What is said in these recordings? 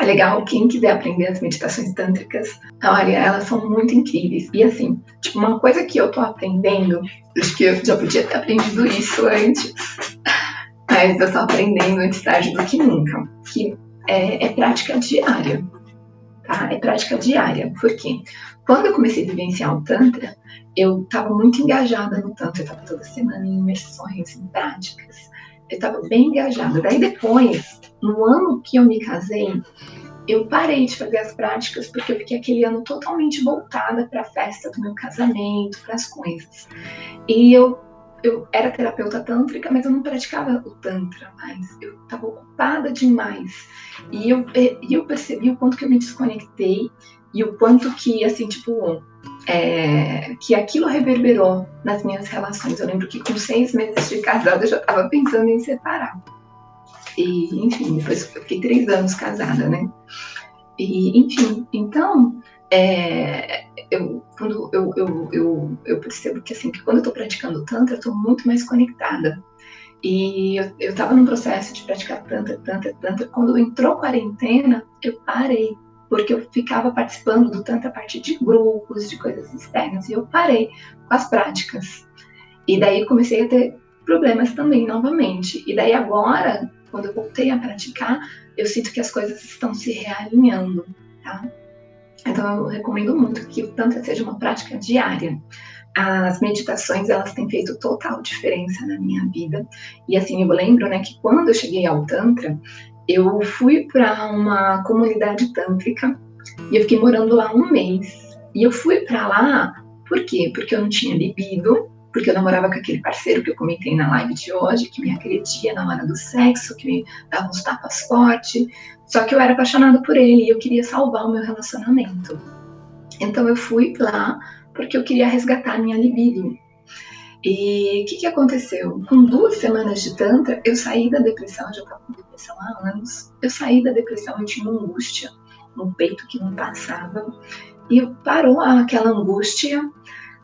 legal, quem quiser aprender as meditações tântricas, olha, elas são muito incríveis. E assim, tipo, uma coisa que eu tô aprendendo, acho que eu já podia ter aprendido isso antes, mas eu tô aprendendo antes tarde do que nunca, que é prática diária, tá? É prática diária. Por quê? Quando eu comecei a vivenciar o Tantra, eu estava muito engajada no Tantra, eu estava toda semana em imersões, em práticas, eu estava bem engajada. Daí depois, no ano que eu me casei, eu parei de fazer as práticas porque eu fiquei aquele ano totalmente voltada para a festa do meu casamento, para as coisas. E eu era terapeuta tântrica, mas eu não praticava o tantra mais. Eu estava ocupada demais. E eu percebi o quanto que eu me desconectei e o quanto que, assim, tipo, que aquilo reverberou nas minhas relações. Eu lembro que com 6 meses de casada eu já estava pensando em separar. E, enfim, depois eu fiquei 3 anos casada, né? E, enfim, então, quando eu percebo que, assim, que quando eu estou praticando Tantra, eu estou muito mais conectada. E eu estava num processo de praticar Tantra. Quando entrou quarentena, eu parei, porque eu ficava participando do Tantra a partir de grupos, de coisas externas, e eu parei com as práticas. E daí comecei a ter problemas também, novamente. E daí agora, quando eu voltei a praticar, eu sinto que as coisas estão se realinhando, tá? Então eu recomendo muito que o Tantra seja uma prática diária. As meditações, elas têm feito total diferença na minha vida. E assim, eu lembro, né, que quando eu cheguei ao Tantra, eu fui para uma comunidade tântrica e eu fiquei morando lá 1 mês. E eu fui para lá, por quê? Porque eu não tinha libido, porque eu namorava com aquele parceiro que eu comentei na live de hoje, que me agredia na hora do sexo, que me dava uns tapas fortes. Só que eu era apaixonada por ele e eu queria salvar o meu relacionamento. Então eu fui lá porque eu queria resgatar a minha libido. E o que aconteceu? Com 2 semanas de Tantra, eu saí da depressão, eu já estava com depressão há anos. Eu saí da depressão, eu tinha uma angústia no peito que não passava. E parou aquela angústia.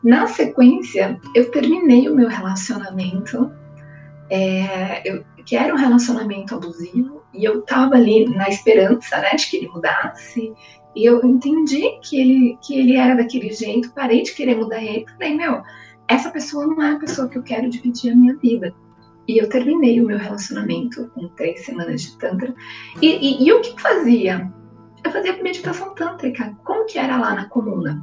Na sequência, eu terminei o meu relacionamento, que era um relacionamento abusivo, e eu estava ali na esperança, né, de que ele mudasse. E eu entendi que ele era daquele jeito, parei de querer mudar ele, falei, essa pessoa não é a pessoa que eu quero dividir a minha vida. E eu terminei o meu relacionamento com 3 semanas de Tantra. E o que fazia? Eu fazia meditação tântrica. Como que era lá na comuna?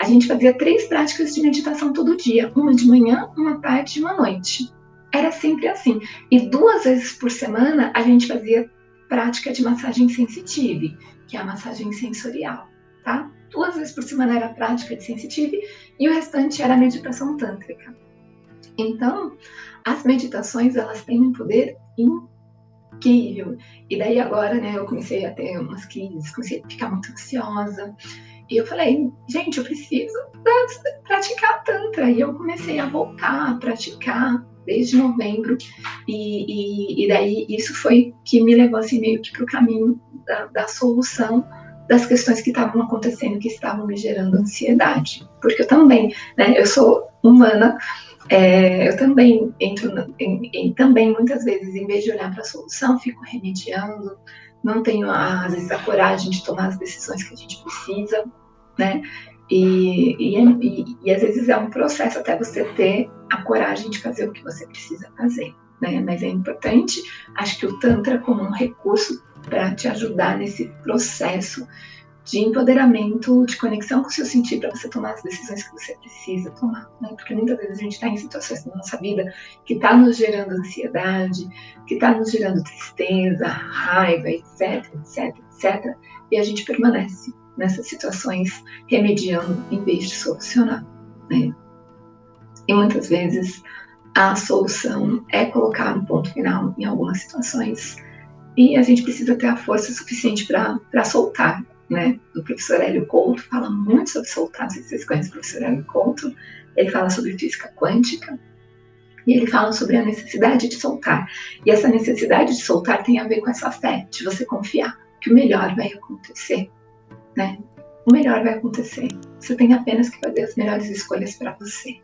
A gente fazia 3 práticas de meditação todo dia. Uma de manhã, uma tarde e uma noite. Era sempre assim. E 2 vezes por semana, a gente fazia prática de massagem sensitive, que é a massagem sensorial, tá? 2 vezes por semana era prática de sensitive e o restante era meditação tântrica. Então, as meditações, elas têm um poder incrível. E daí agora, né, eu comecei a ter umas crises, comecei a ficar muito ansiosa. E eu falei, gente, eu preciso praticar Tantra. E eu comecei a voltar a praticar desde novembro. E daí isso foi que me levou assim meio que para o caminho da solução das questões que estavam acontecendo, que estavam me gerando ansiedade. Porque eu também, né, eu sou humana, eu também entro também muitas vezes, em vez de olhar para a solução, fico remediando, não tenho às vezes a coragem de tomar as decisões que a gente precisa, né? E às vezes é um processo até você ter a coragem de fazer o que você precisa fazer, né? Mas é importante, acho que o Tantra como um recurso para te ajudar nesse processo de empoderamento, de conexão com o seu sentido, para você tomar as decisões que você precisa tomar, né? Porque muitas vezes a gente está em situações na nossa vida que está nos gerando ansiedade, que está nos gerando tristeza, raiva, etc, e a gente permanece nessas situações remediando em vez de solucionar, né? E muitas vezes a solução é colocar um ponto final em algumas situações e a gente precisa ter a força suficiente para soltar, né? O professor Hélio Couto fala muito sobre soltar, não sei se vocês conhecem o professor Hélio Couto, ele fala sobre física quântica e ele fala sobre a necessidade de soltar. E essa necessidade de soltar tem a ver com essa fé, de você confiar que o melhor vai acontecer, né? O melhor vai acontecer. Você tem apenas que fazer as melhores escolhas para você.